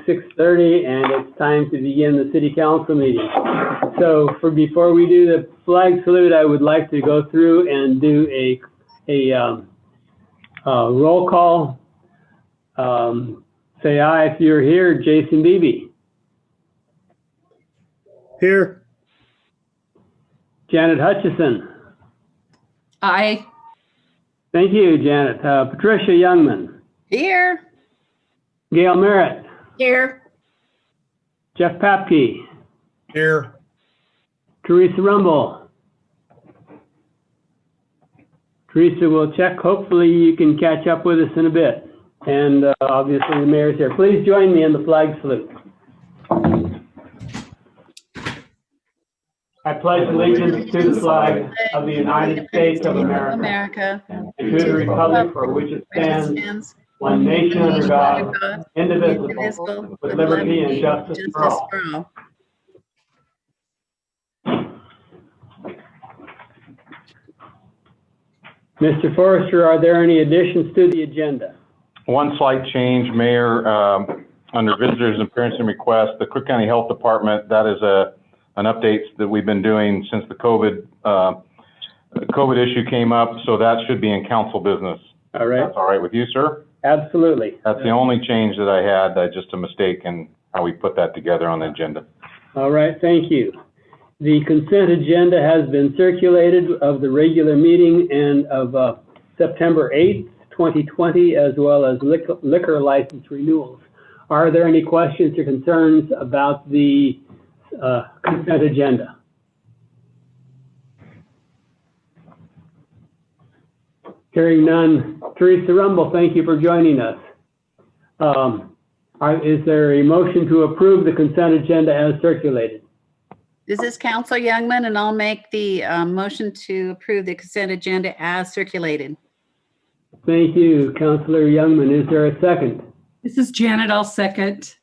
6:30, and it's time to begin the city council meeting. So before we do the flag salute, I would like to go through and do a roll call. Say aye if you're here. Jason Beebe. Here. Janet Hutchison. Aye. Thank you, Janet. Patricia Youngman. Here. Gail Merritt. Here. Jeff Papke. Here. Teresa Rumble. Teresa will check. Hopefully you can catch up with us in a bit. And obviously the mayor's here. Please join me in the flag salute. I pledge allegiance to the flag of the United States of America and to the republic for which it stands, one nation under God, indivisible, with liberty and justice for all. Mr. Forrester, are there any additions to the agenda? One slight change, Mayor, under visitors and appearance and requests, the Cook County Health Department, that is an update that we've been doing since the COVID issue came up, so that should be in council business. All right. That's all right with you, sir? Absolutely. That's the only change that I had, just a mistake in how we put that together on the agenda. All right, thank you. The consent agenda has been circulated of the regular meeting and of September 8th, 2020, as well as liquor license renewals. Are there any questions or concerns about the consent agenda? Hearing none. Teresa Rumble, thank you for joining us. Is there a motion to approve the consent agenda as circulated? This is Councilor Youngman, and I'll make the motion to approve the consent agenda as circulated. Thank you, Councilor Youngman. Is there a second? This is Janet. I'll second.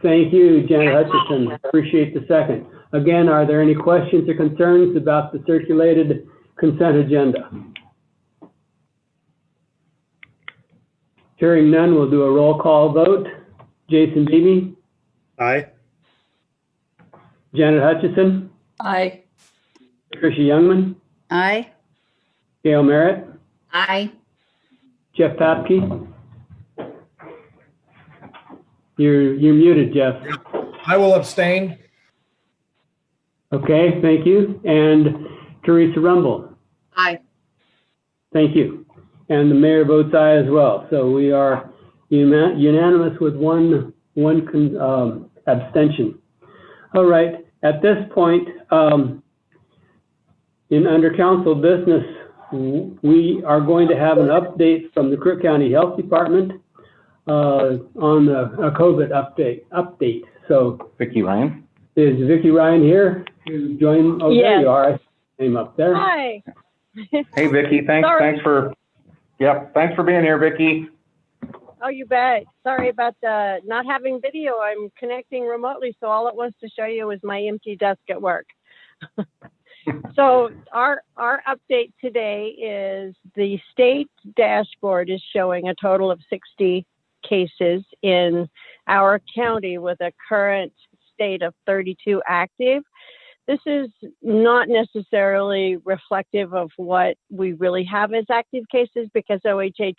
Thank you, Janet Hutchison. Appreciate the second. Again, are there any questions or concerns about the circulated consent agenda? Hearing none, we'll do a roll call vote. Jason Beebe? Aye. Janet Hutchison? Aye. Patricia Youngman? Aye. Gail Merritt? Aye. Jeff Papke? You're muted, Jeff. I will abstain. Okay, thank you. And Teresa Rumble? Aye. Thank you. And the mayor votes aye as well. So we are unanimous with one abstention. All right. At this point, under council business, we are going to have an update from the Cook County Health Department on the COVID update. So, Vicki Ryan? Is Vicki Ryan here to join? Oh, yes. There you are. I see your name up there. Hi. Hey, Vicki, thanks for being here, Vicki. Oh, you bet. Sorry about not having video. I'm connecting remotely, so all it wants to show you is my empty desk at work. So our update today is the state dashboard is showing a total of 60 cases in our county with a current state of 32 active. This is not necessarily reflective of what we really have as active cases because OHA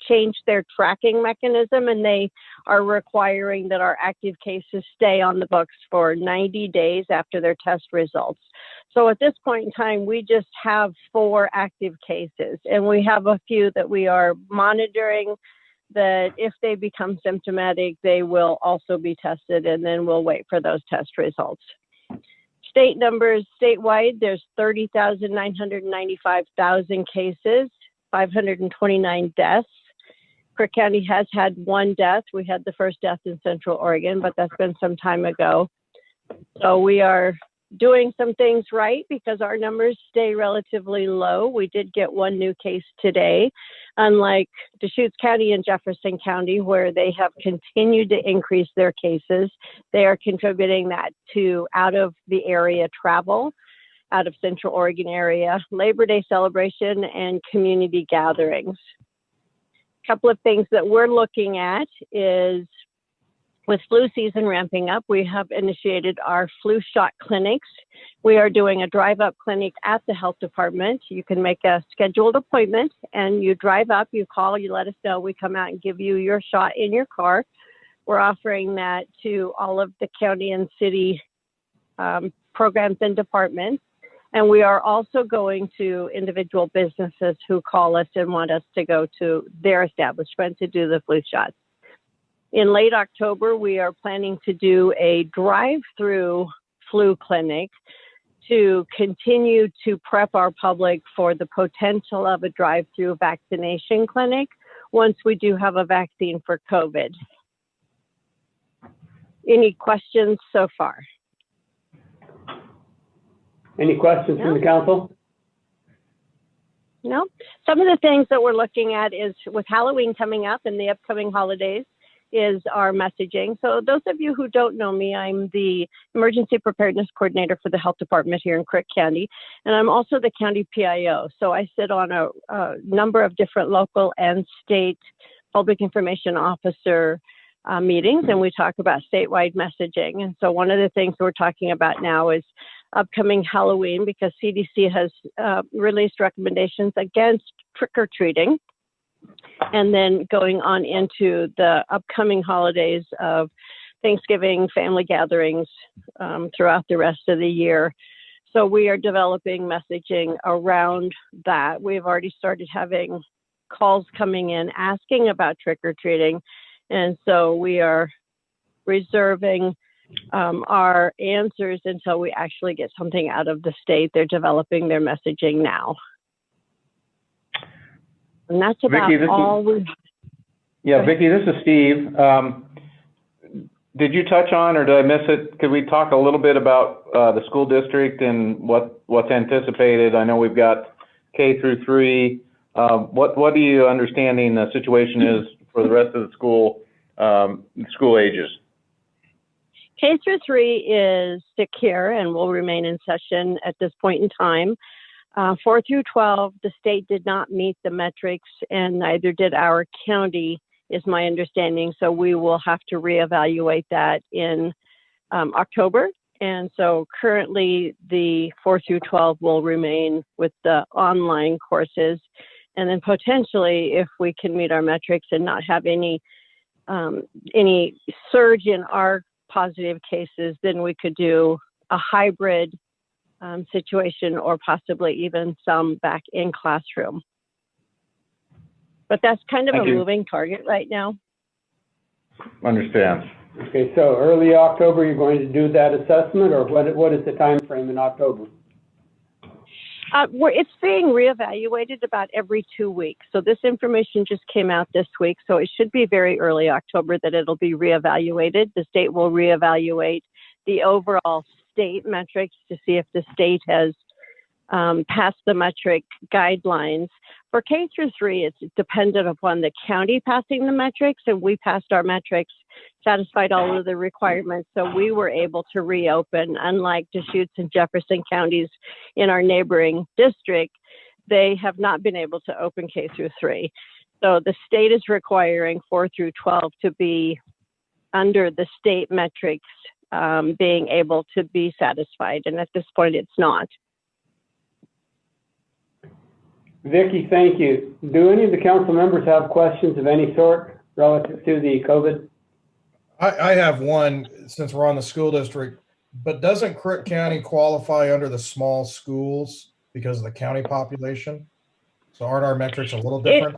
changed their tracking mechanism and they are requiring that our active cases stay on the books for 90 days after their test results. So at this point in time, we just have 4 active cases and we have a few that we are monitoring that if they become symptomatic, they will also be tested and then we'll wait for those test results. State numbers statewide, there's 30,995,000 cases, 529 deaths. Cook County has had 1 death. We had the first death in Central Oregon, but that's been some time ago. So we are doing some things right because our numbers stay relatively low. We did get 1 new case today, unlike Deschutes County and Jefferson County, where they have continued to increase their cases. They are contributing that to out of the area travel, out of Central Oregon area, Labor Day celebration, and community gatherings. A couple of things that we're looking at is With flu season ramping up, we have initiated our flu shot clinics. We are doing a drive-up clinic at the health department. You can make a scheduled appointment and you drive up, you call, you let us know. We come out and give you your shot in your car. We're offering that to all of the county and city programs and departments. And we are also going to individual businesses who call us and want us to go to their establishment to do the flu shots. In late October, we are planning to do a drive-through flu clinic to continue to prep our public for the potential of a drive-through vaccination clinic once we do have a vaccine for COVID. Any questions so far? Any questions from the council? No. Some of the things that we're looking at is with Halloween coming up and the upcoming holidays is our messaging. So those of you who don't know me, I'm the Emergency Preparedness Coordinator for the Health Department here in Crook County, and I'm also the County PIO. So I sit on a number of different local and state public information officer meetings, and we talk about statewide messaging. And so one of the things we're talking about now is upcoming Halloween, because CDC has released recommendations against trick-or-treating. And then going on into the upcoming holidays of Thanksgiving, family gatherings throughout the rest of the year. So we are developing messaging around that. We've already started having calls coming in asking about trick-or-treating. And so we are reserving our answers until we actually get something out of the state. They're developing their messaging now. And that's about Vicki, all we... Yeah, Vicki, this is Steve. Did you touch on, or did I miss it? Could we talk a little bit about the school district and what's anticipated? I know we've got K through 3. What do you understanding the situation is for the rest of the school ages? K through 3 is secure and will remain in session at this point in time. 4 through 12, the state did not meet the metrics, and neither did our county, is my understanding. So we will have to reevaluate that in October. And so currently the 4 through 12 will remain with the online courses. And then potentially, if we can meet our metrics and not have any surge in our positive cases, then we could do a hybrid situation, or possibly even some back in classroom. But that's kind of a moving target right now. Understand. Okay, so early October, you're going to do that assessment, or what is the time frame in October? It's being reevaluated about every 2 weeks. So this information just came out this week. So it should be very early October that it'll be reevaluated. The state will reevaluate the overall state metrics to see if the state has passed the metric guidelines. For K through 3, it's dependent upon the county passing the metrics, and we passed our metrics, satisfied all of the requirements, so we were able to reopen. Unlike Deschutes and Jefferson counties in our neighboring district, they have not been able to open K through 3. So the state is requiring 4 through 12 to be under the state metrics, being able to be satisfied, and at this point it's not. Vicki, thank you. Do any of the council members have questions of any sort relative to the COVID? I have one, since we're on the school district, but doesn't Crook County qualify under the small schools because of the county population? So aren't our metrics a little different?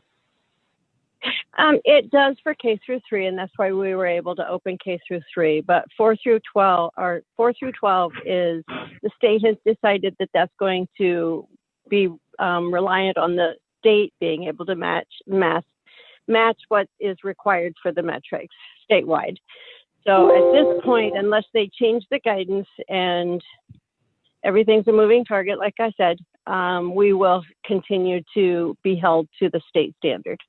It does for K through 3, and that's why we were able to open K through 3. But 4 through 12, or 4 through 12 is, the state has decided that that's going to be reliant on the state being able to match what is required for the metrics statewide. So at this point, unless they change the guidance and everything's a moving target, like I said, we will continue to be held to the state standard.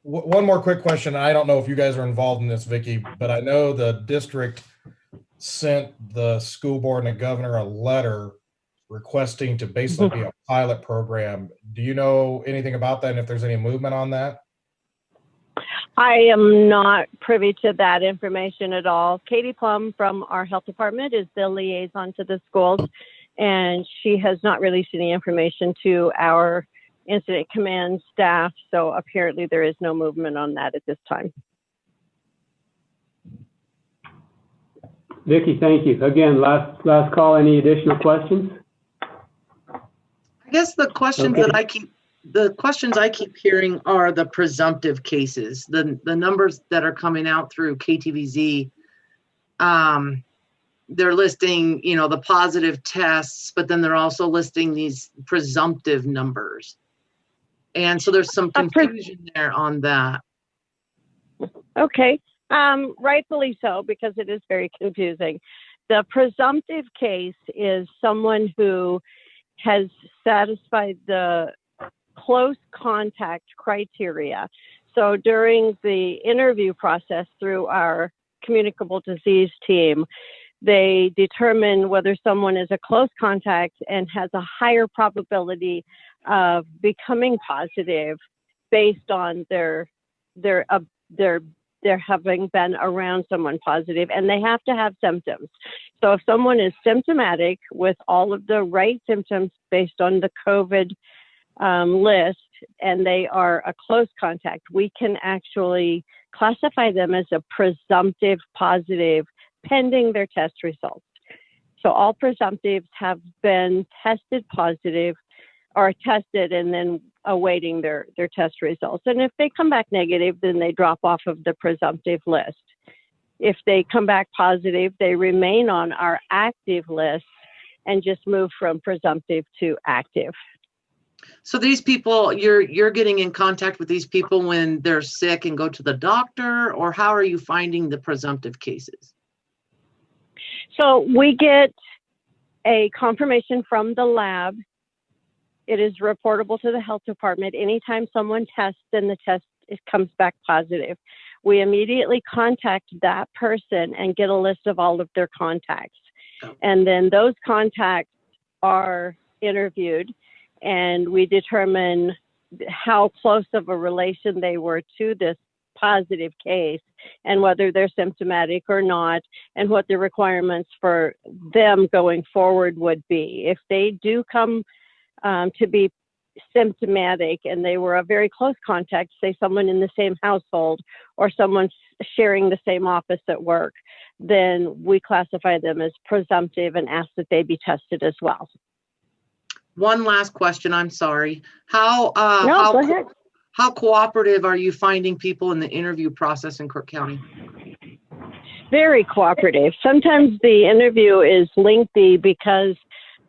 One more quick question. I don't know if you guys are involved in this, Vicki, but I know the district sent the school board and the governor a letter requesting to basically be a pilot program. Do you know anything about that, and if there's any movement on that? I am not privy to that information at all. Katie Plum from our health department is the liaison to the schools, and she has not released any information to our incident command staff. So apparently there is no movement on that at this time. Vicki, thank you. Again, last call. Any additional questions? I guess the questions Okay. the questions I keep hearing are the presumptive cases, the numbers that are coming out through KTVZ. They're listing, you know, the positive tests, but then they're also listing these presumptive numbers. And so there's some confusion there on that. Okay, rightfully so, because it is very confusing. The presumptive case is someone who has satisfied the close contact criteria. So during the interview process through our communicable disease team, they determine whether someone is a close contact and has a higher probability of becoming positive based on their having been around someone positive, and they have to have symptoms. So if someone is symptomatic with all of the right symptoms based on the COVID list, and they are a close contact, we can actually classify them as a presumptive positive pending their test results. So all presumptives have been tested positive or tested and then awaiting their test results. And if they come back negative, then they drop off of the presumptive list. If they come back positive, they remain on our active list and just move from presumptive to active. So these people, you're getting in contact with these people when they're sick and go to the doctor, or how are you finding the presumptive cases? So we get a confirmation from the lab. It is reportable to the health department. Anytime someone tests and the test comes back positive, we immediately contact that person and get a list of all of their contacts. And then those contacts are interviewed, and we determine how close of a relation they were to this positive case and whether they're symptomatic or not, and what the requirements for them going forward would be. If they do come to be symptomatic and they were a very close contact, say someone in the same household or someone sharing the same office at work, then we classify them as presumptive and ask that they be tested as well. One last question, I'm sorry. Go ahead. How cooperative are you finding people in the interview process in Crook County? Very cooperative. Sometimes the interview is lengthy because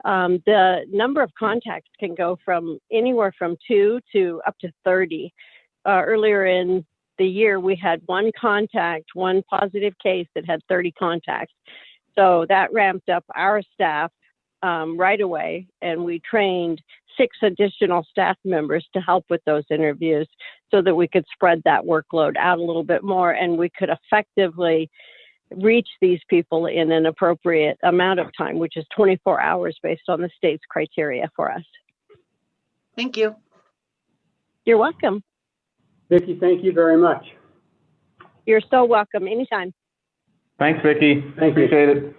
the number of contacts can go from anywhere from 2 to up to 30. Earlier in the year, we had one positive case that had 30 contacts. So that ramped up our staff right away, and we trained 6 additional staff members to help with those interviews so that we could spread that workload out a little bit more, and we could effectively reach these people in an appropriate amount of time, which is 24 hours based on the state's criteria for us. Thank you. You're welcome. Vicki, thank you very much. You're so welcome. Anytime. Thanks, Vicki. Thank you. Appreciate it.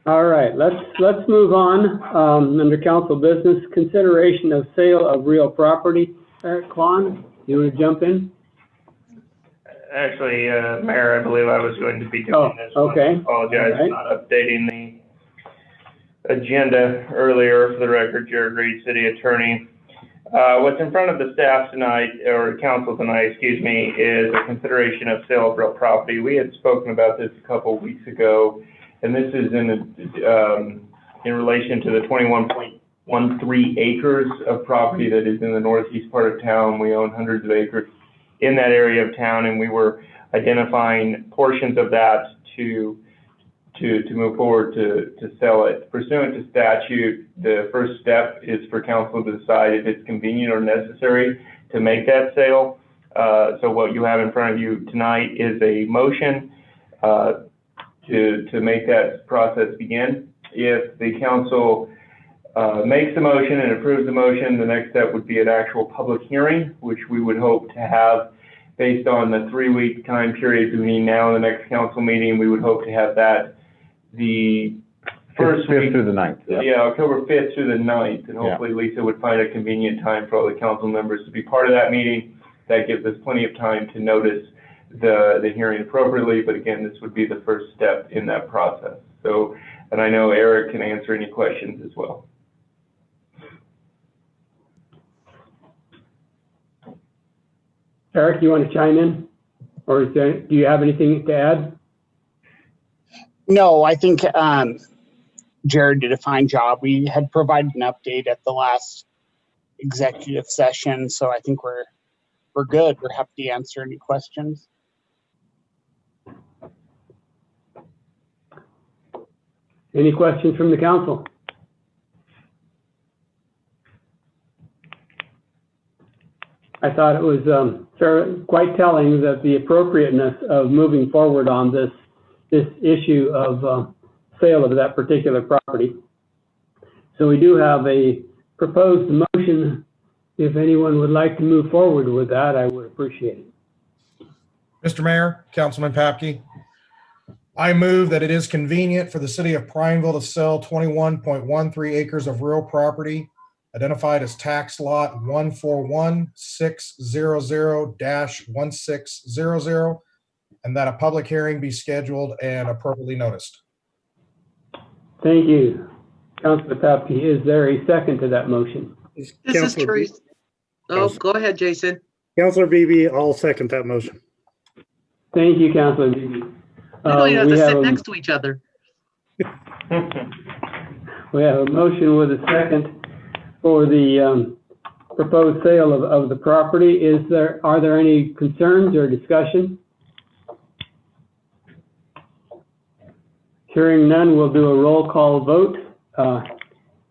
All right, let's move on. Under council business, consideration of sale of real property. Eric Kwan, you want to jump in? Actually, Mayor, I believe I was going to be doing this. Okay. I apologize All right. for not updating the agenda earlier. For the record, Jared Reed, City Attorney. What's in front of the staff tonight, or council tonight, excuse me, is a consideration of sale of real property. We had spoken about this a couple weeks ago, and this is in relation to the 21.13 acres of property that is in the northeast part of town. We own hundreds of acres in that area of town, and we were identifying portions of that to move forward to sell it. Pursuant to statute, the first step is for council to decide if it's convenient or necessary to make that sale. So what you have in front of you tonight is a motion to make that process begin. If the council makes the motion and approves the motion, the next step would be an actual public hearing, which we would hope to have based on the 3-week time period between now and the next council meeting, we would hope to have that the first 5th week through the 9th. Yeah, October 5th through the 9th, and hopefully Lisa would find a convenient time for all the council members to be part of that meeting. That gives us plenty of time to notice the hearing appropriately, but again, this would be the first step in that process. So, and I know Eric can answer any questions as well. Eric, you want to chime in? Or do you have anything to add? No, I think Jared did a fine job. We had provided an update at the last executive session, so I think we're good. We're happy to answer any questions. Any questions from the council? I thought it was quite telling that the appropriateness of moving forward on this issue of sale of that particular property. So we do have a proposed motion. If anyone would like to move forward with that, I would appreciate it. Mr. Mayor, Councilman Papke, I move that it is convenient for the city of Prineville to sell 21.13 acres of real property identified as tax lot 141-600-1600, and that a public hearing be scheduled and appropriately noticed. Thank you, Councilor Papke. Is there a second to that motion? This is Teresa. Oh, go ahead, Jason. Councilor Beebe, I'll second that motion. Thank you, Councilor Beebe. We don't even have to sit next to each other. We have a motion with a second for the proposed sale of the property. Are there any concerns or discussion? Hearing none, we'll do a roll call vote. How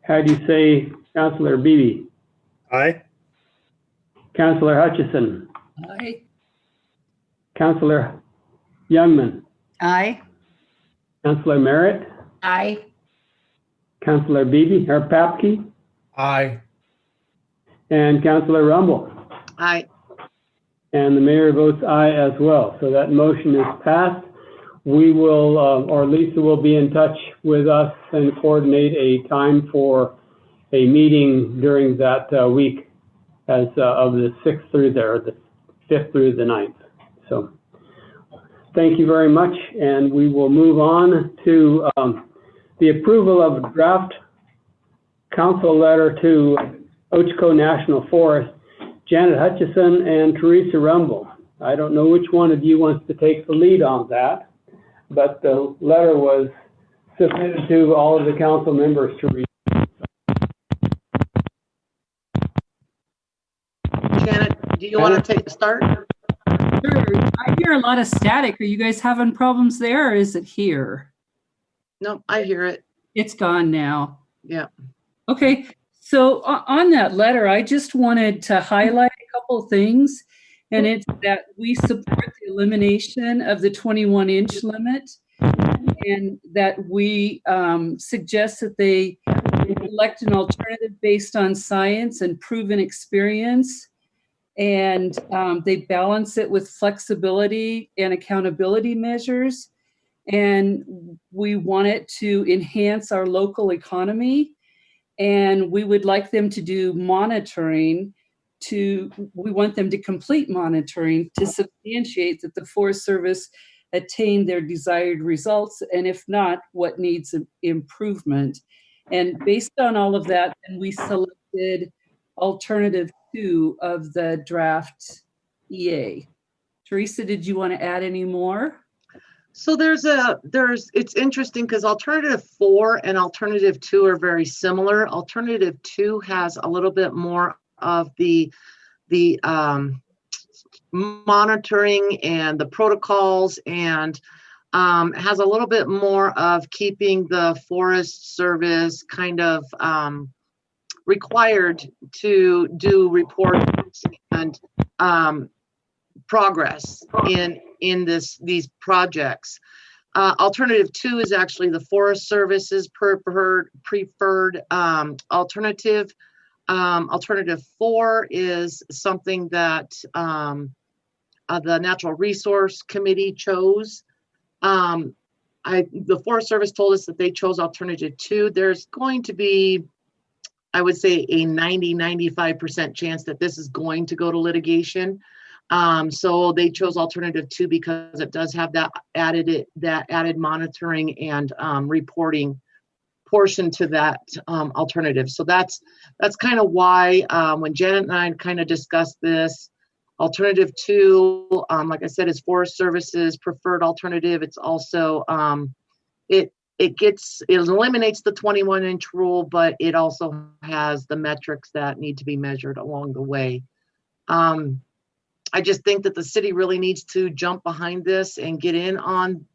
do you say, Councilor Beebe? Aye. Councilor Hutchison? Aye. Councilor Youngman? Aye. Councilor Merritt? Aye. Councilor Beebe or Papke? Aye. And Councilor Rumble? Aye. And the mayor votes aye as well. So that motion is passed. We will, or Lisa will be in touch with us and coordinate a time for a meeting during that week as of the 6th through the 5th through the 9th. So thank you very much. And we will move on to the approval of draft council letter to Ochco National Forest, Janet Hutchison and Teresa Rumble. I don't know which one of you wants to take the lead on that, but the letter was submitted to all of the council members to read. Janet, do you want to take the start? Sure. I hear a lot of static. Are you guys having problems there, or is it here? No, I hear it. It's gone now. Yeah. Okay. So on that letter, I just wanted to highlight a couple of things, and it's that we support the elimination of the 21-inch limit, and that we suggest that they elect an alternative based on science and proven experience, and they balance it with flexibility and accountability measures. And we want it to enhance our local economy. And we would like them to do monitoring we want them to complete monitoring to substantiate that the Forest Service attained their desired results, and if not, what needs improvement. And based on all of that, then we selected alternative 2 of the draft EA. Teresa, did you want to add any more? So it's interesting because alternative 4 and alternative 2 are very similar. Alternative 2 has a little bit more of the monitoring and the protocols, and has a little bit more of keeping the Forest Service kind of required to do reports and progress in these projects. Alternative 2 is actually the Forest Service's preferred alternative. Alternative 4 is something that the Natural Resource Committee chose. The Forest Service told us that they chose alternative 2. There's going to be, I would say, a 95% chance that this is going to go to litigation. So they chose alternative 2 because it does have that added monitoring and reporting portion to that alternative. So that's kind of why when Janet and I kind of discussed this, alternative 2, like I said, is Forest Service's preferred alternative. It's also it eliminates the 21-inch rule, but it also has the metrics that need to be measured along the way. I just think that the city really needs to jump behind this and get in on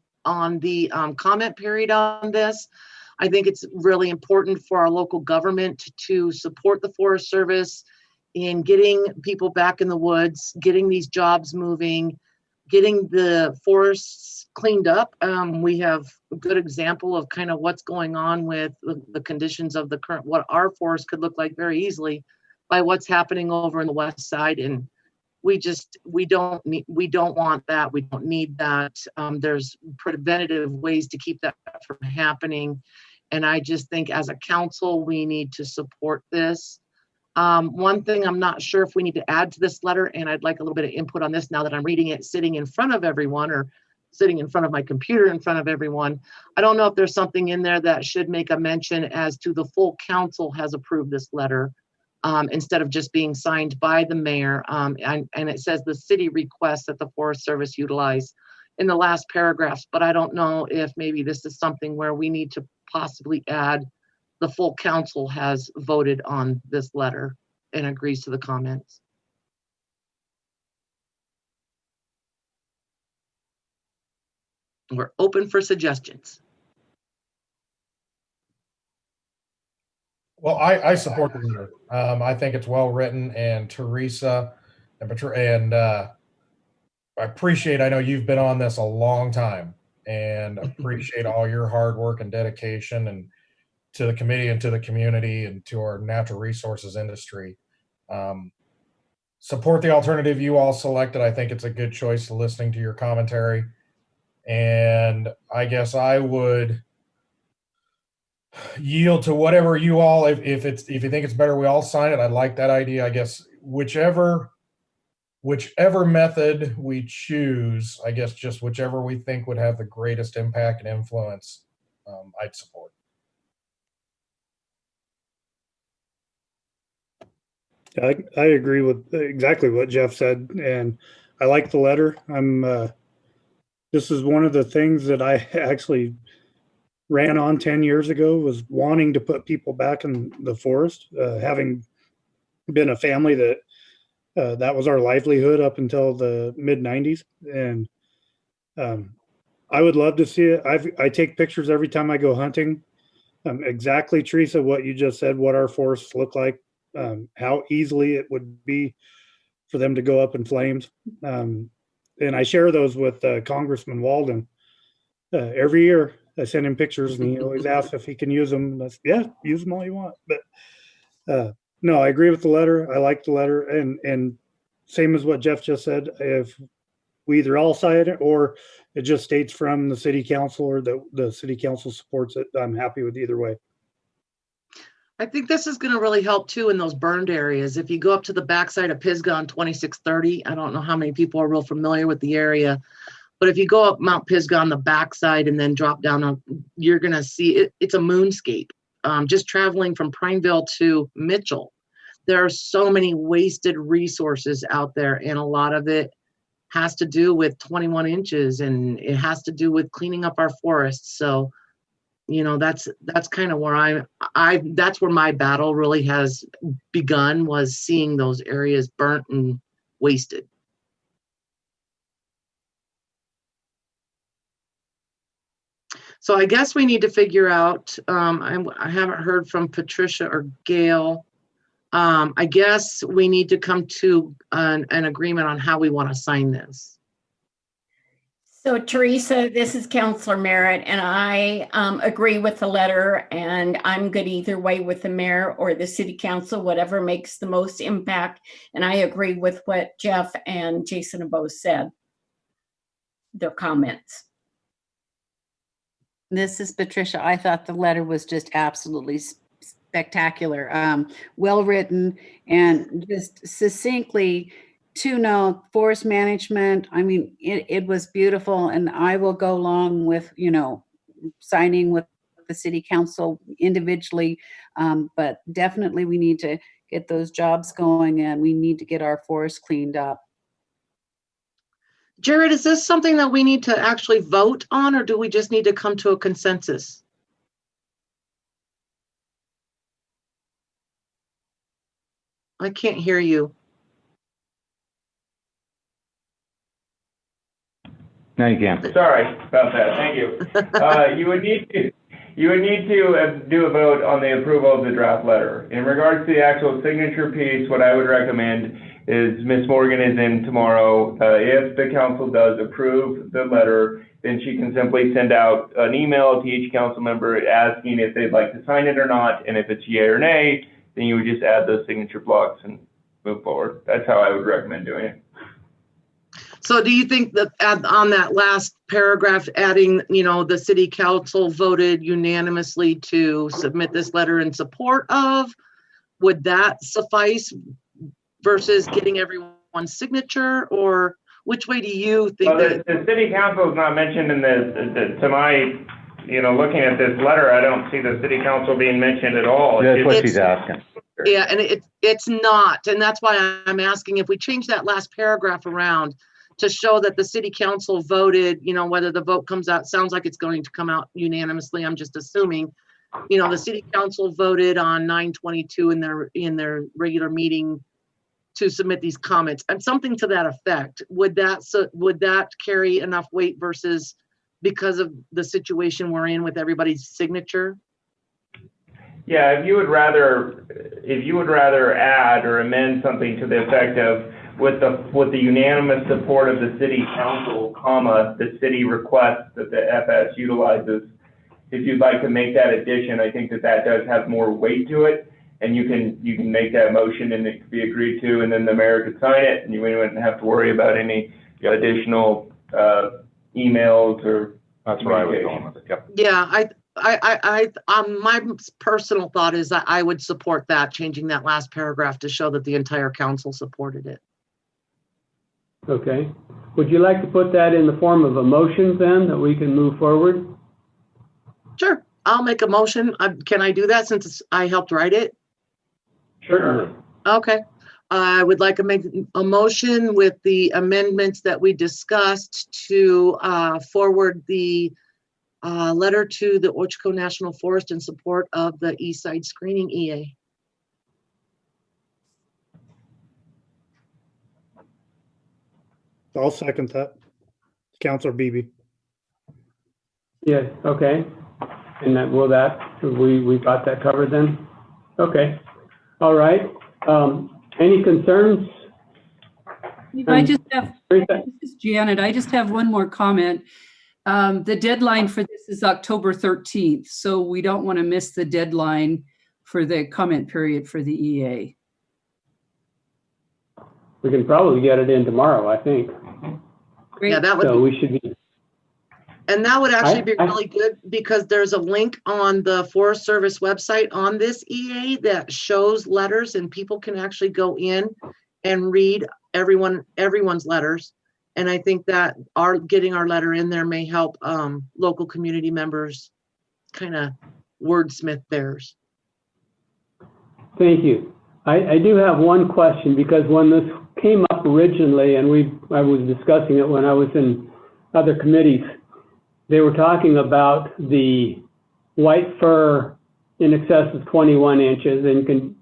the comment period on this. I think it's really important for our local government to support the Forest Service in getting people back in the woods, getting these jobs moving, getting the forests cleaned up. We have a good example of kind of what's going on with the conditions of the current, what our forest could look like very easily by what's happening over in the west side. And we don't want that. We don't need that. There's preventative ways to keep that from happening. And I just think as a council, we need to support this. One thing I'm not sure if we need to add to this letter, and I'd like a little bit of input on this now that I'm reading it sitting in front of everyone, or sitting in front of my computer in front of everyone. I don't know if there's something in there that should make a mention as to the full council has approved this letter, instead of just being signed by the mayor. And it says the city requests that the Forest Service utilize in the last paragraphs, but I don't know if maybe this is something where we need to possibly add the full council has voted on this letter and agrees to the comments. We're open for suggestions. Well, I support the letter. I think it's well written, and Teresa and I appreciate, I know you've been on this a long time, and appreciate all your hard work and dedication, and to the committee and to the community and to our natural resources industry. Support the alternative you all selected. I think it's a good choice listening to your commentary. And I guess I would yield to whatever you all, if you think it's better we all sign it, I'd like that idea. I guess whichever method we choose, I guess just whichever we think would have the greatest impact and influence, I'd support. I agree with exactly what Jeff said, and I like the letter. This is one of the things that I actually ran on 10 years ago, was wanting to put people back in the forest, having been a family that was our livelihood up until the mid 90s. And I would love to see it. I take pictures every time I go hunting. Exactly, Teresa, what you just said, what our forests look like, how easily it would be for them to go up in flames. And I share those with Congressman Walden. Every year I send him pictures, and he always asks if he can use them. And I say, yeah, use them all you want. But no, I agree with the letter. I like the letter. And same as what Jeff just said, if we either all sign it or it just states from the city council, or the city council supports it, I'm happy with either way. I think this is going to really help too in those burned areas. If you go up to the backside of Pisgah on 2630, I don't know how many people are real familiar with the area, but if you go up Mount Pisgah on the backside and then drop down, you're going to see it. It's a moonscape. Just traveling from Prineville to Mitchell, there are so many wasted resources out there, and a lot of it has to do with 21 inches, and it has to do with cleaning up our forests. So, you know, that's kind of where that's where my battle really has begun, was seeing those areas burnt and wasted. So I guess we need to figure out, I haven't heard from Patricia or Gail. I guess we need to come to an agreement on how we want to sign this. So Teresa, this is Counselor Merritt, and I agree with the letter, and I'm good either way with the mayor or the city council, whatever makes the most impact. And I agree with what Jeff and Jason have both said, their comments. This is Patricia. I thought the letter was just absolutely spectacular, well written, and just succinctly to know forest management. I mean, it was beautiful, and I will go along with, signing with the city council individually, but definitely we need to get those jobs going, and we need to get our forest cleaned up. Jared, is this something that we need to actually vote on, or do we just need to come to a consensus? I can't hear you. Now you can. Sorry about that. Thank you. You would need to do a vote on the approval of the draft letter. In regards to the actual signature piece, what I would recommend is Ms. Morgan is in tomorrow. If the council does approve the letter, then she can simply send out an email to each council member asking if they'd like to sign it or not. And if it's yay or nay, then you would just add those signature blocks and move forward. That's how I would recommend doing it. So do you think that on that last paragraph, adding, the city council voted unanimously to submit this letter in support of, would that suffice versus getting everyone's signature, or which way do you think? Well, the city council is not mentioned in to my, looking at this letter, I don't see the city council being mentioned at all. That's what she's asking. Yeah, and it's not, and that's why I'm asking if we change that last paragraph around to show that the city council voted, whether the vote comes out, sounds like it's going to come out unanimously. I'm just assuming, the city council voted on 9/22 in their regular meeting to submit these comments and something to that effect. Would that carry enough weight versus because of the situation we're in with everybody's signature? Yeah, if you would rather add or amend something to the effect of with the unanimous support of the city council, comma, the city requests that the FS utilizes. If you'd like to make that addition, I think that does have more weight to it, and you can make that motion and it could be agreed to, and then the mayor could sign it, and you wouldn't have to worry about any additional emails or. That's where I was going with it. Yep. Yeah, my personal thought is that I would support that, changing that last paragraph to show that the entire council supported it. Okay. Would you like to put that in the form of a motion then, that we can move forward? Sure, I'll make a motion. Can I do that since I helped write it? Certainly. Okay. I would like to make a motion with the amendments that we discussed to forward the letter to the Ochako National Forest in support of the East Side Screening EA. I'll second that. Counselor Beebe. Yes, okay. And we got that covered then? Okay. All right. Any concerns? This is Janet. I just have one more comment. The deadline for this is October 13th, so we don't want to miss the deadline for the comment period for the EA. We can probably get it in tomorrow, I think. Great. Yeah, that would. So we should be. And that would actually be really good because there's a link on the Forest Service website on this EA that shows letters, and people can actually go in and read everyone's letters. And I think that getting our letter in there may help local community members kind of wordsmith theirs. Thank you. I do have one question, because when this came up originally, and I was discussing it when I was in other committees, they were talking about the white fir in excess of 21 inches in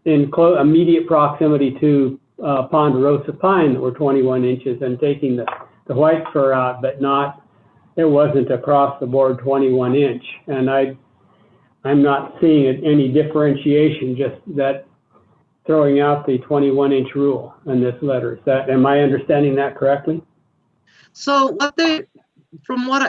immediate proximity to ponderosa pine that were 21 inches, and taking the white fir out, but it wasn't across the board 21 inch. And I'm not seeing any differentiation, just that throwing out the 21 inch rule in this letter. Am I understanding that correctly? So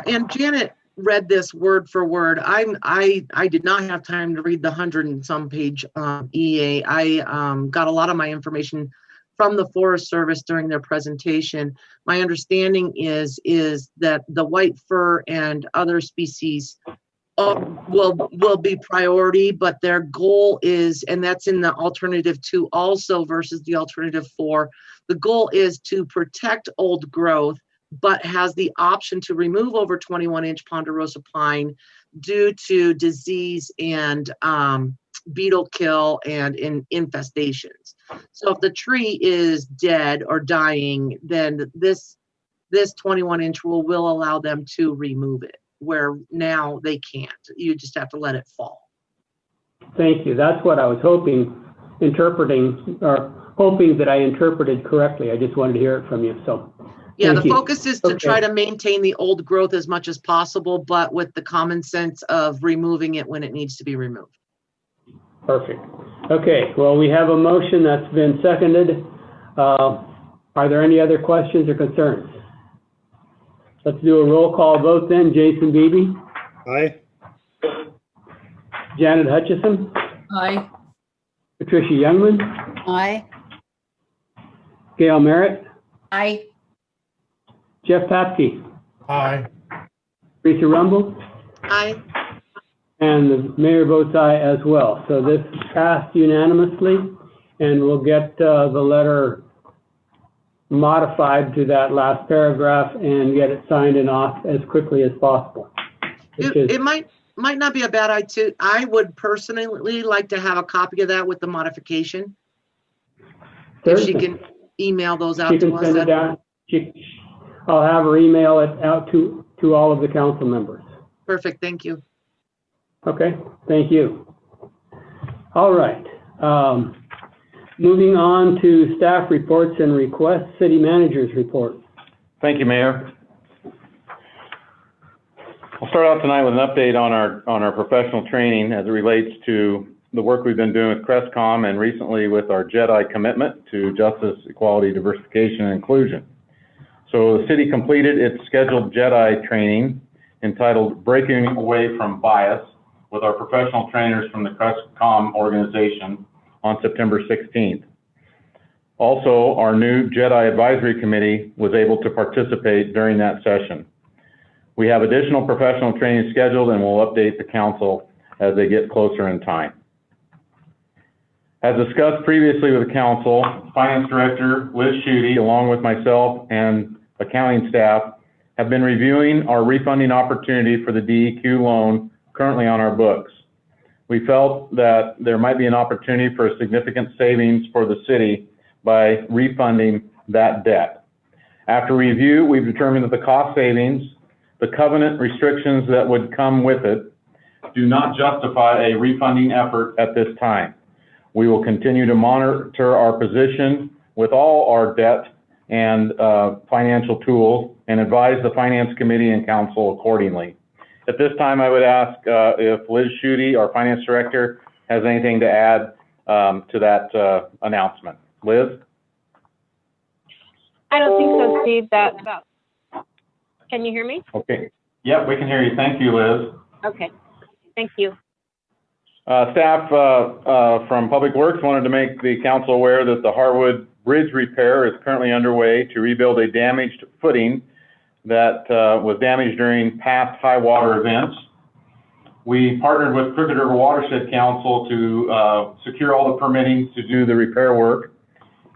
and Janet read this word for word. I did not have time to read the 100 and some page EA. I got a lot of my information from the Forest Service during their presentation. My understanding is that the white fir and other species will be priority, but their goal is, and that's in the alternative 2 also versus the alternative 4, the goal is to protect old growth, but has the option to remove over 21-inch ponderosa pine due to disease and beetle kill and infestations. So if the tree is dead or dying, then this 21-inch rule will allow them to remove it, where now they can't. You just have to let it fall. Thank you. That's what I was hoping that I interpreted correctly. I just wanted to hear it from you. So yeah, the focus is to try to maintain the old growth as much as possible, but with the common sense of removing it when it needs to be removed. Perfect. Okay, well, we have a motion that's been seconded. Are there any other questions or concerns? Let's do a roll call vote then. Jason Beebe? Aye. Janet Hutchison? Aye. Patricia Youngman? Aye. Gail Merritt? Aye. Jeff Papke? Aye. Teresa Rumble? Aye. And the mayor votes aye as well. So this passed unanimously, and we'll get the letter modified to that last paragraph and get it signed and off as quickly as possible. It might not be a bad idea. I would personally like to have a copy of that with the modification. If she can email those out to us. Send it down. I'll have her email it out to all of the council members. Perfect, thank you. Okay, thank you. All right. Moving on to staff reports and requests, city manager's report. Thank you, Mayor. I'll start out tonight with an update on our professional training as it relates to the work we've been doing with CRESCOM and recently with our JEDI commitment to justice, equality, diversification, and inclusion. So the city completed its scheduled JEDI training entitled Breaking Away from Bias with our professional trainers from the CRESCOM organization on September 16th. Also, our new JEDI Advisory Committee was able to participate during that session. We have additional professional training scheduled and we'll update the council as they get closer in time. As discussed previously with the council, Finance Director Liz Schutte, along with myself and accounting staff, have been reviewing our refunding opportunity for the DEQ loan currently on our books. We felt that there might be an opportunity for a significant savings for the city by refunding that debt. After review, we've determined that the cost savings, the covenant restrictions that would come with it, do not justify a refunding effort at this time. We will continue to monitor our position with all our debt and financial tools and advise the Finance Committee and Council accordingly. At this time, I would ask if Liz Schutte, our Finance Director, has anything to add to that announcement. Liz? I don't think so, Steve. Can you hear me? Okay. Yep, we can hear you. Thank you, Liz. Okay. Thank you. Staff from Public Works wanted to make the council aware that the Harwood Bridge repair is currently underway to rebuild a damaged footing that was damaged during past high water events. We partnered with Crooked River Watershed Council to secure all the permitting to do the repair work.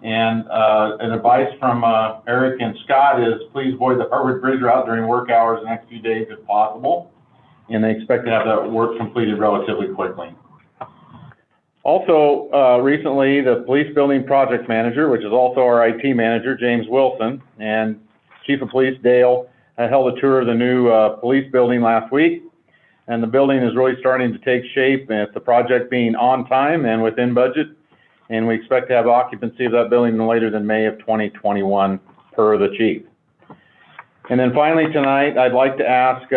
And an advice from Eric and Scott is please avoid the Harwood Bridge route during work hours the next few days if possible. And they expect to have that work completed relatively quickly. Also, recently, the Police Building Project Manager, which is also our IT manager, James Wilson, and Chief of Police Dale held a tour of the new police building last week. And the building is really starting to take shape, and it's the project being on time and within budget. And we expect to have occupancy of that building no later than May of 2021 per the chief. And then finally tonight, I'd like to ask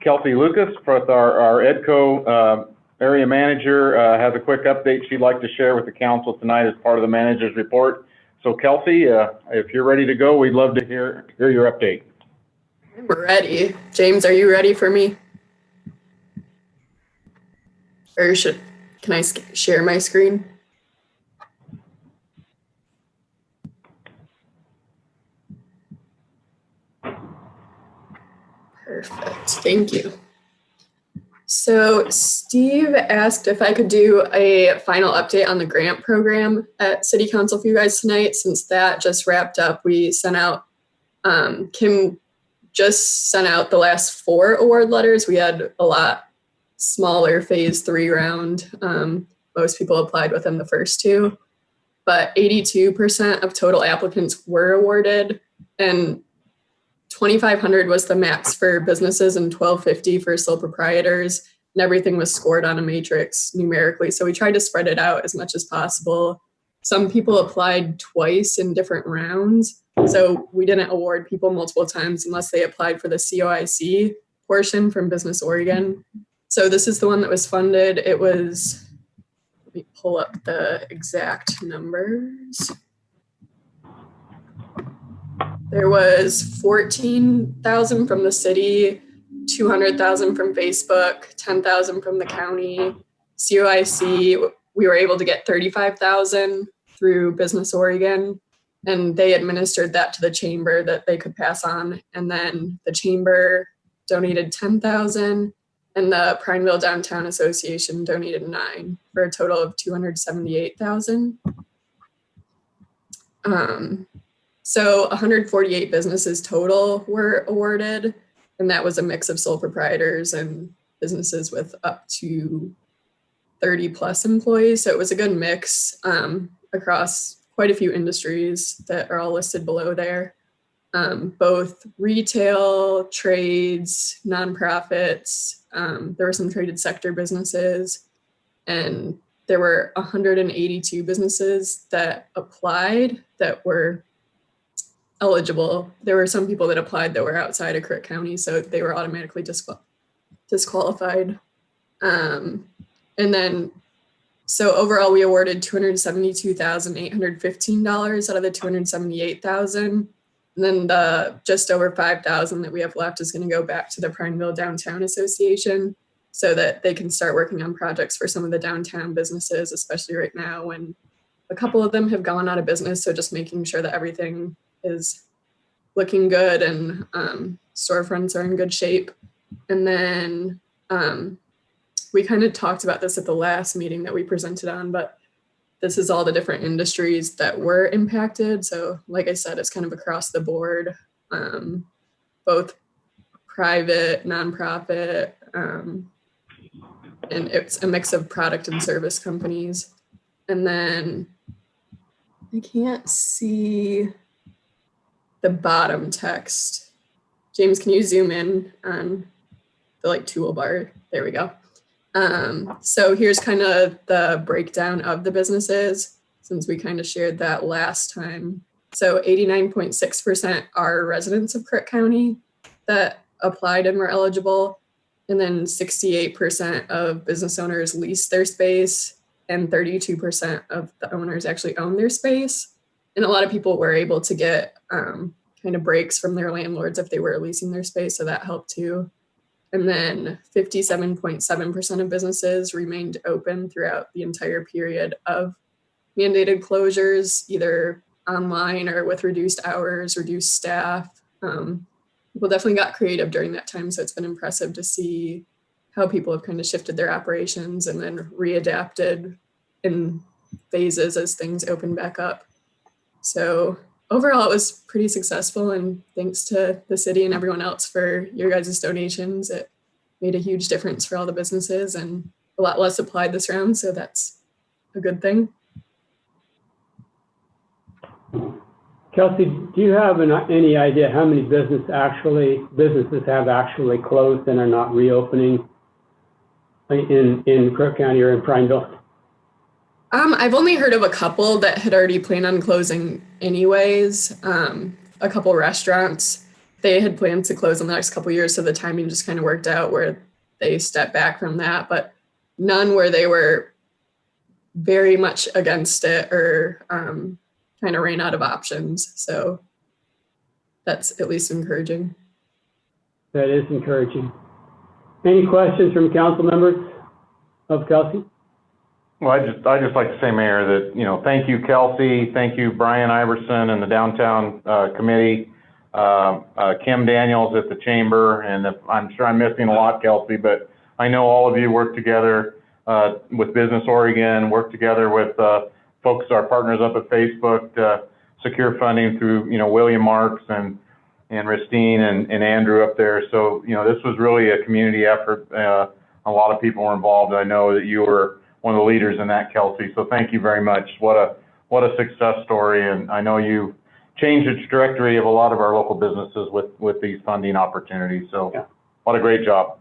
Kelsey Lucas, our EDCO area manager, has a quick update she'd like to share with the council tonight as part of the manager's report So Kelsey, if you're ready to go, we'd love to hear your update. I'm ready. James, are you ready for me? Or can I share my screen? Perfect, thank you. So Steve asked if I could do a final update on the grant program at City Council for you guys tonight. Since that just wrapped up, we sent out, Kim just sent out the last 4 award letters. We had a lot smaller phase 3 round. Most people applied within the first 2, but 82% of total applicants were awarded, and 2,500 was the max for businesses and 1,250 for sole proprietors, and everything was scored on a matrix numerically. So we tried to spread it out as much as possible. Some people applied twice in different rounds, so we didn't award people multiple times unless they applied for the COIC portion from Business Oregon. So this is the one that was funded. It was, let me pull up the exact numbers. There was 14,000 from the city, 200,000 from Facebook, 10,000 from the county. COIC, we were able to get 35,000 through Business Oregon, and they administered that to the chamber that they could pass on. And then the chamber donated 10,000, and the Prineville Downtown Association donated 9 for a total of 278,000. So 148 businesses total were awarded, and that was a mix of sole proprietors and businesses with up to 30 plus employees. So it was a good mix across quite a few industries that are all listed below there. Both retail, trades, nonprofits, there were some traded sector businesses, and there were 182 businesses that applied that were eligible. There were some people that applied that were outside of Crook County, so they were automatically disqualified. And then, so overall, we awarded $272,815 out of the $278,000. And then the just over $5,000 that we have left is going to go back to the Prineville Downtown Association so that they can start working on projects for some of the downtown businesses, especially right now when a couple of them have gone out of business. So just making sure that everything is looking good and storefronts are in good shape. And then we kind of talked about this at the last meeting that we presented on, but this is all the different industries that were impacted. So like I said, it's kind of across the board, both private, nonprofit, and it's a mix of product and service companies. And then I can't see the bottom text. James, can you zoom in on the toolbar? There we go. So here's kind of the breakdown of the businesses, since we kind of shared that last time. So 89.6% are residents of Crook County that applied and were eligible. And then 68% of business owners leased their space, and 32% of the owners actually own their space. And a lot of people were able to get kind of breaks from their landlords if they were leasing their space, so that helped too. And then 57.7% of businesses remained open throughout the entire period of mandated closures, either online or with reduced hours, reduced staff. People definitely got creative during that time, so it's been impressive to see how people have kind of shifted their operations and then readapted in phases as things open back up. So overall, it was pretty successful, and thanks to the city and everyone else for your guys' donations. It made a huge difference for all the businesses, and a lot less applied this round, so that's a good thing. Kelsey, do you have any idea how many businesses have actually closed and are not reopening in Crook County or in Prineville? I've only heard of a couple that had already planned on closing anyways. A couple restaurants, they had planned to close in the next couple of years, so the timing just kind of worked out where they stepped back from that, but none where they were very much against it or kind of ran out of options. So that's at least encouraging. That is encouraging. Any questions from council members of Kelsey? Well, I just like to say, Mayor, that, thank you, Kelsey, thank you, Brian Iverson and the downtown committee, Kim Daniels at the chamber, and I'm sure I'm missing a lot, Kelsey, but I know all of you work together with Business Oregon, work together with folks, our partners up at Facebook, to secure funding through, William Marks and Ristine and Andrew up there. So, this was really a community effort. A lot of people were involved. I know that you were one of the leaders in that, Kelsey. So thank you very much. What a success story. And I know you changed the trajectory of a lot of our local businesses with these funding opportunities. So yeah. What a great job.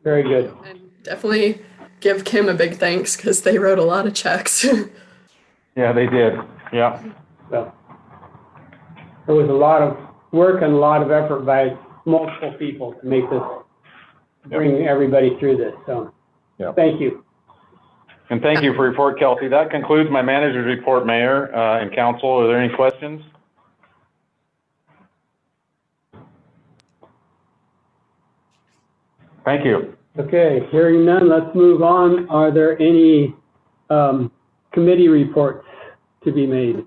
Very good. And definitely give Kim a big thanks because they wrote a lot of checks. Yeah, they did. Yeah. So there was a lot of work and a lot of effort by multiple people to make this, bring everybody through this. So thank you. And thank you for your report, Kelsey. That concludes my manager's report, Mayor and Council. Are there any questions? Thank you. Okay, hearing none, let's move on. Are there any committee reports to be made?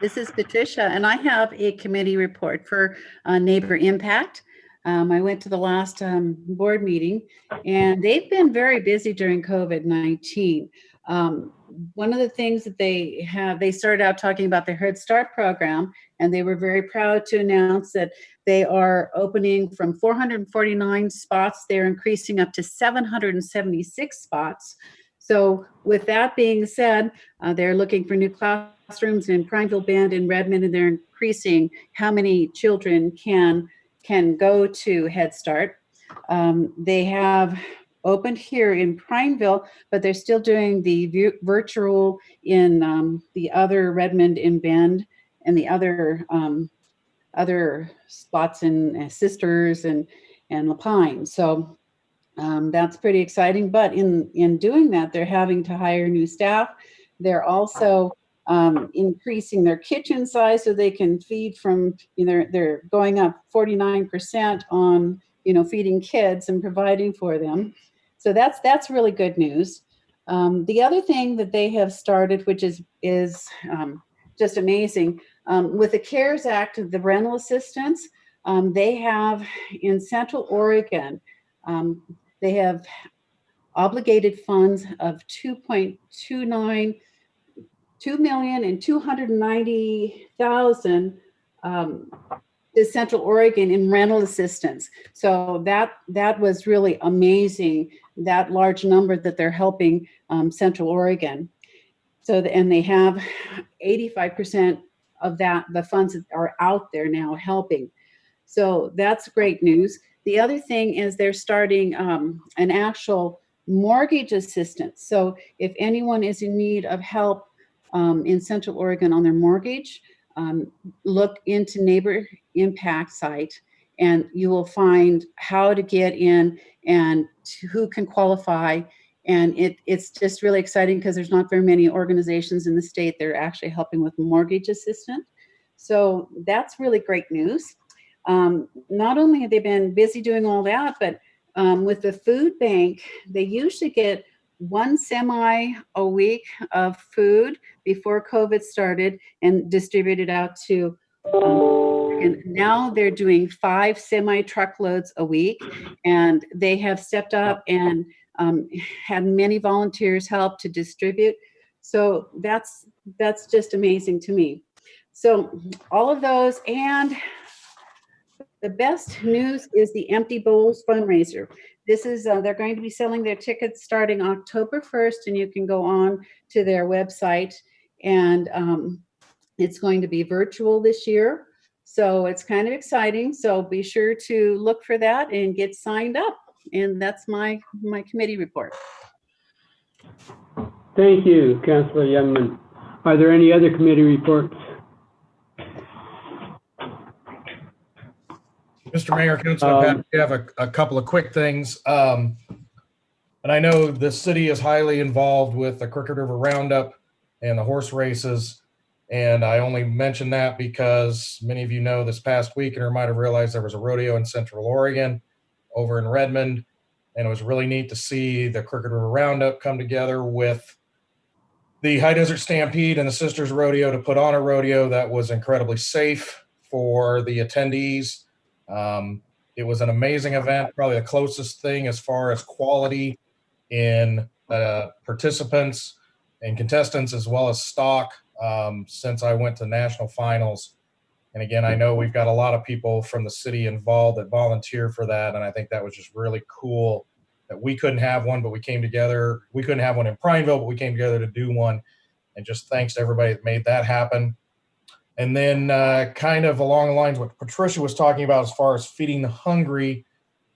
This is Patricia, and I have a committee report for neighbor impact. I went to the last board meeting, and they've been very busy during COVID-19. One of the things that they started out talking about the Head Start program, and they were very proud to announce that they are opening from 449 spots. They're increasing up to 776 spots. So with that being said, they're looking for new classrooms in Prineville, Bend, and Redmond, and they're increasing how many children can go to Head Start. They have opened here in Prineville, but they're still doing the virtual in the other Redmond and Bend and the other spots in Sisters and Lapine. So that's pretty exciting. But in doing that, they're having to hire new staff. They're also increasing their kitchen size so they can feed from, they're going up 49% on, feeding kids and providing for them. So that's really good news. The other thing that they have started, which is just amazing, with the CARES Act, the rental assistance, they have in Central Oregon, they have obligated funds of $2,290,000 to Central Oregon in rental assistance. So that was really amazing, that large number that they're helping Central Oregon. So, and they have 85% of that, the funds that are out there now helping. So that's great news. The other thing is they're starting an actual mortgage assistance. So if anyone is in need of help in Central Oregon on their mortgage, look into Neighbor Impact site and you will find how to get in and who can qualify. And it's just really exciting because there's not very many organizations in the state that are actually helping with mortgage assistance. So that's really great news. Not only have they been busy doing all that, but with the food bank, they usually get one semi a week of food before COVID started and distributed out to, and now they're doing 5 semi truckloads a week, and they have stepped up and had many volunteers help to distribute. So that's just amazing to me. So all of those, and the best news is the Empty Bowls fundraiser. This is, they're going to be selling their tickets starting October 1st, and you can go on to their website, and it's going to be virtual this year. So it's kind of exciting. So be sure to look for that and get signed up. And that's my committee report. Thank you, Councilor Youngman. Are there any other committee reports? Mr. Mayor, Councilor Pat, we have a couple of quick things. And I know the city is highly involved with the Crooked River Roundup. and the horse races. And I only mention that because many of you know this past weekend, or might have realized there was a rodeo in Central Oregon over in Redmond. And it was really neat to see the Crooked River Roundup come together with the High Desert Stampede and the Sisters Rodeo to put on a rodeo that was incredibly safe for the attendees. It was an amazing event, probably the closest thing as far as quality in participants and contestants, as well as stock, since I went to national finals. And again, I know we've got a lot of people from the city involved that volunteer for that. And I think that was just really cool that we couldn't have one, but we came together. We couldn't have one in Prineville, but we came together to do one. And just thanks to everybody that made that happen. And then kind of along the lines of what Patricia was talking about as far as feeding the hungry,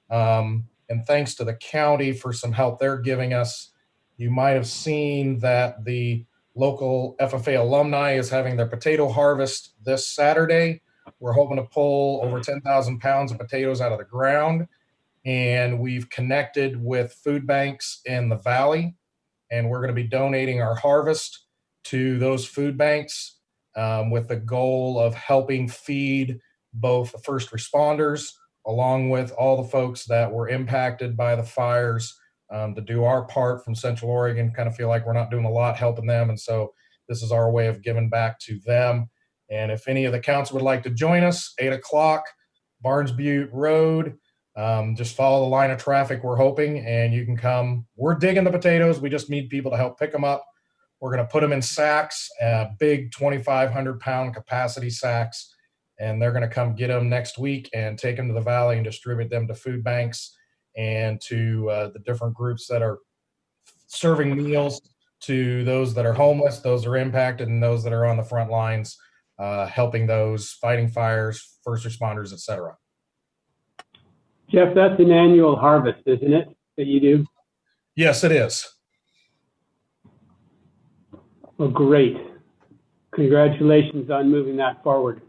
and thanks to the county for some help they're giving us. You might have seen that the local FFA alumni is having their potato harvest this Saturday. We're hoping to pull over 10,000 pounds of potatoes out of the ground. And we've connected with food banks in the valley. And we're going to be donating our harvest to those food banks with the goal of helping feed both the first responders along with all the folks that were impacted by the fires, to do our part from Central Oregon. Kind of feel like we're not doing a lot helping them. And so this is our way of giving back to them. And if any of the council would like to join us, 8 o'clock, Barnes Butte Road, just follow the line of traffic, we're hoping, and you can come. We're digging the potatoes. We just need people to help pick them up. We're going to put them in sacks, big 2,500 pound capacity sacks, and they're going to come get them next week and take them to the valley and distribute them to food banks and to the different groups that are serving meals to those that are homeless, those that are impacted, and those that are on the front lines, helping those fighting fires, first responders, etc. Jeff, that's an annual harvest, isn't it, that you do? Yes, it is. Well, great. Congratulations on moving that forward.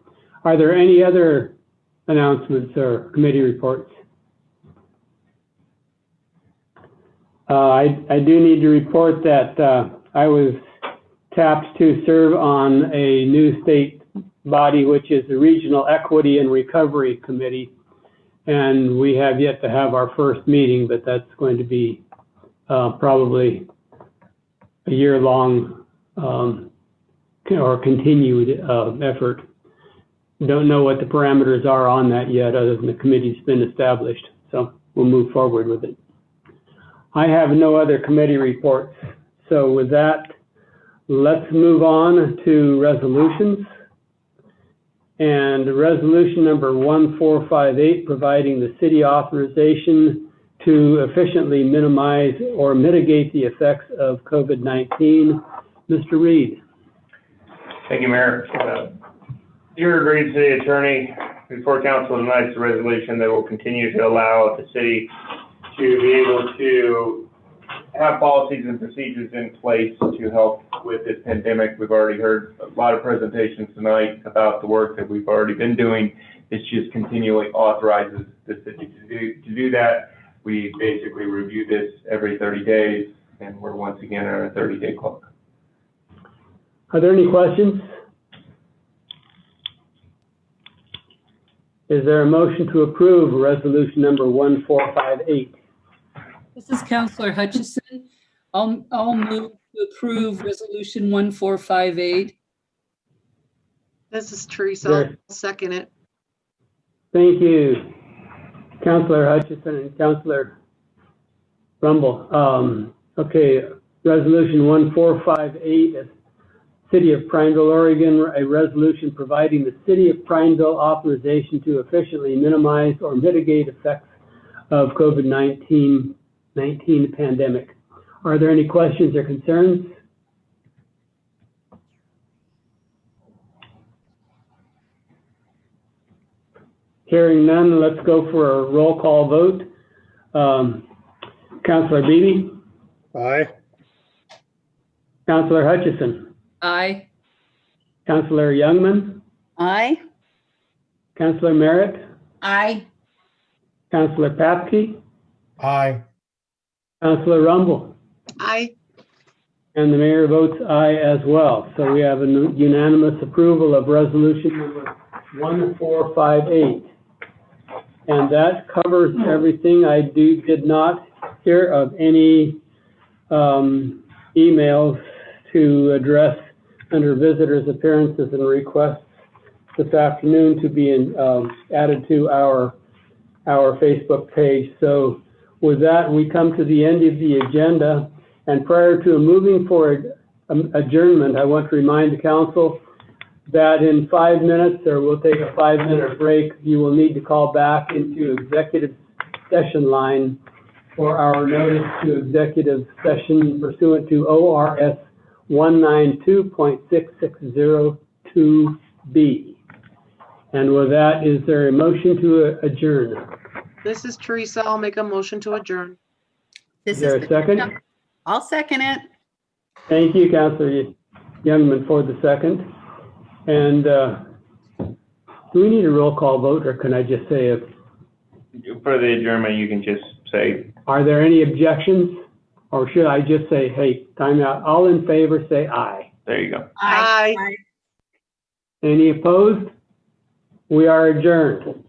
Are there any other announcements or committee reports? I do need to report that I was tapped to serve on a new state body, which is the Regional Equity and Recovery Committee. And we have yet to have our first meeting, but that's going to be probably a year-long or continued effort. Don't know what the parameters are on that yet, other than the committee's been established. So we'll move forward with it. I have no other committee reports. So with that, let's move on to resolutions. And resolution number 1458, providing the city authorization to efficiently minimize or mitigate the effects of COVID-19. Mr. Reed. Thank you, Mayor. Dear agreed city attorney, before council tonight's a resolution that will continue to allow the city to be able to have policies and procedures in place to help with this pandemic. We've already heard a lot of presentations tonight about the work that we've already been doing. This just continually authorizes the city to do that. We basically review this every 30 days, and we're once again on a 30-day clock. Are there any questions? Is there a motion to approve resolution number 1458? This is Councillor Hutchison. I'll move to approve resolution 1458. This is Teresa. I'll second it. Thank you, Councillor Hutchison and Councillor Rumble. Okay, resolution 1458, City of Prineville, Oregon, a resolution providing the City of Prineville authorization to efficiently minimize or mitigate effects of COVID-19 pandemic. Are there any questions or concerns? Hearing none, let's go for a roll call vote. Councillor Beebe? Aye. Councillor Hutchison? Aye. Councillor Youngman? Aye. Councillor Merritt? Aye. Councillor Papke? Aye. Councillor Rumble? Aye. And the mayor votes aye as well. So we have a unanimous approval of resolution number 1458. And that covers everything. I did not hear of any emails to address under visitors' appearances and requests this afternoon to be added to our Facebook page. So with that, we come to the end of the agenda. And prior to moving for adjournment, I want to remind the council that in 5 minutes, or we'll take a 5-minute break, you will need to call back into executive session line for our notice to executive session pursuant to ORS 192.6602B. And with that, is there a motion to adjourn? This is Teresa. I'll make a motion to adjourn. Is there a second? I'll second it. Thank you, Councilor Youngman, for the second. And do we need a roll call vote, or can I just say it? For the adjournment, you can just say. Are there any objections? Or should I just say, hey, time out? All in favor, say aye. There you go. Aye. Any opposed? We are adjourned.